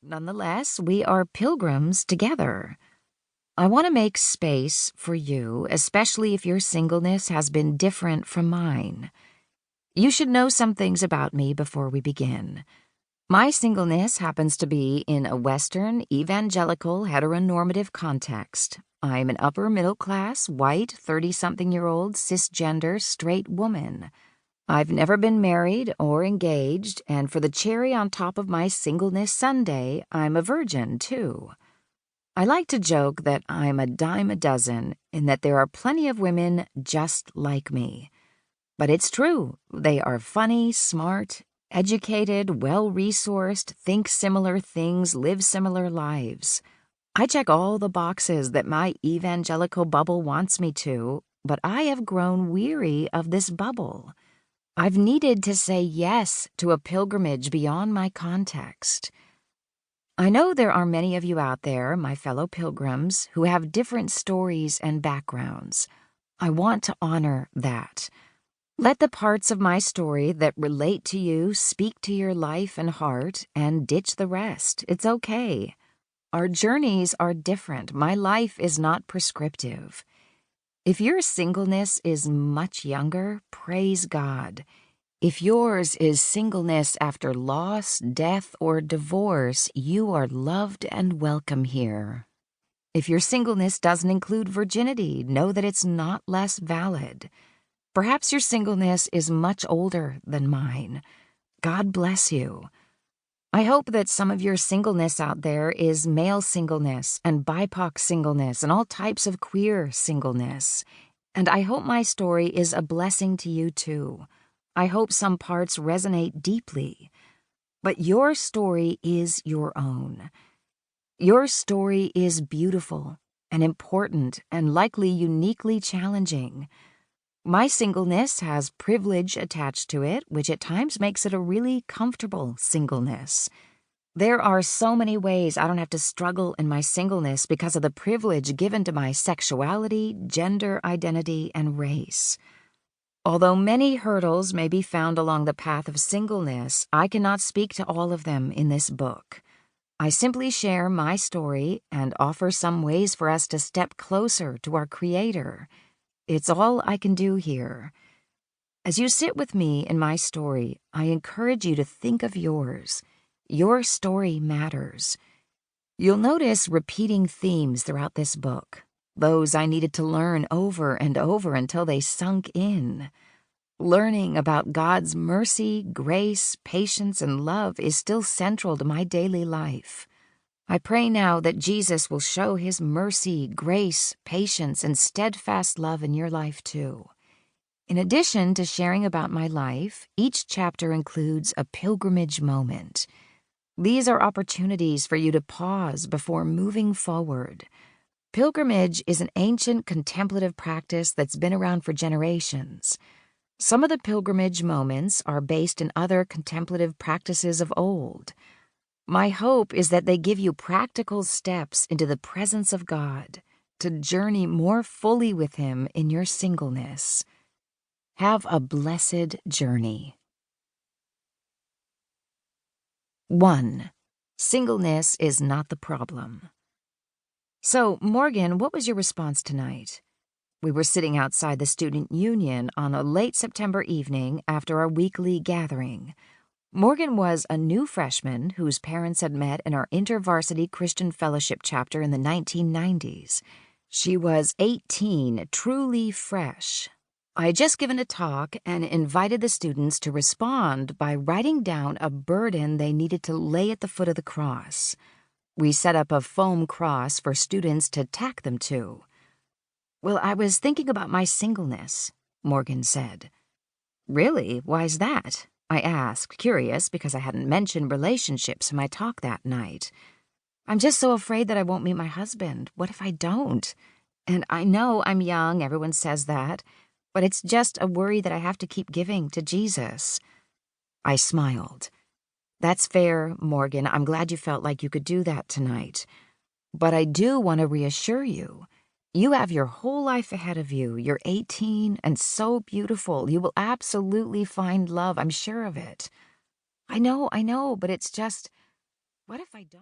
Nonetheless, we are pilgrims together. I want to make space for you, especially if your singleness has been different from mine. You should know some things about me before we begin. My singleness happens to be in a Western, evangelical, heteronormative context. I'm an upper middle class, white, 30-something-year-old, cisgender, straight woman. I've never been married or engaged, and for the cherry on top of my singleness sundae, I'm a virgin, too. I like to joke that I'm a dime a dozen in that there are plenty of women just like me. But it's true. They are funny, smart, educated, well-resourced, think similar things, live similar lives. I check all the boxes that my evangelical bubble wants me to, but I have grown weary of this bubble. I've needed to say yes to a pilgrimage beyond my context. I know there are many of you out there, my fellow pilgrims, who have different stories and backgrounds. I want to honor that. Let the parts of my story that relate to you speak to your life and heart, and ditch the rest. It's okay. Our journeys are different. My life is not prescriptive. If your singleness is much younger, praise God. If yours is singleness after loss, death, or divorce, you are loved and welcome here. If your singleness doesn't include virginity, know that it's not less valid. Perhaps your singleness is much older than mine. God bless you. I hope that some of your singleness out there is male singleness and BIPOC singleness and all types of queer singleness. And I hope my story is a blessing to you too. I hope some parts resonate deeply. But your story is your own. Your story is beautiful and important and likely uniquely challenging. My singleness has privilege attached to it, which at times makes it a really comfortable singleness. There are so many ways I don't have to struggle in my singleness because of the privilege given to my sexuality, gender identity, and race. Although many hurdles may be found along the path of singleness, I cannot speak to all of them in this book. I simply share my story and offer some ways for us to step closer to our Creator. It's all I can do here. As you sit with me in my story, I encourage you to think of yours. Your story matters. You'll notice repeating themes throughout this book, those I needed to learn over and over until they sunk in. Learning about God's mercy, grace, patience, and love is still central to my daily life. I pray now that Jesus will show his mercy, grace, patience, and steadfast love in your life too. In addition to sharing about my life, each chapter includes a pilgrimage moment. These are opportunities for you to pause before moving forward. Pilgrimage is an ancient contemplative practice that's been around for generations. Some of the pilgrimage moments are based in other contemplative practices of old. My hope is that they give you practical steps into the presence of God to journey more fully with Him in your singleness. Have a blessed journey. 1. Singleness is not the problem. So, Morgan, what was your response tonight? We were sitting outside the student union on a late September evening after our weekly gathering. Morgan was a new freshman whose parents had met in our InterVarsity Christian Fellowship chapter in the 1990s. She was 18, truly fresh. I had just given a talk and invited the students to respond by writing down a burden they needed to lay at the foot of the cross. We set up a foam cross for students to tack them to. "Well, I was thinking about my singleness," Morgan said. "Really? Why's that?" I asked, curious because I hadn't mentioned relationships in my talk that night. "I'm just so afraid that I won't meet my husband. What if I don't? And I know I'm young, everyone says that, but it's just a worry that I have to keep giving to Jesus." I smiled. "That's fair, Morgan. I'm glad you felt like you could do that tonight. But I do want to reassure you. You have your whole life ahead of you. You're 18 and so beautiful. You will absolutely find love. I'm sure of it." I know, but it's just, what if I don't?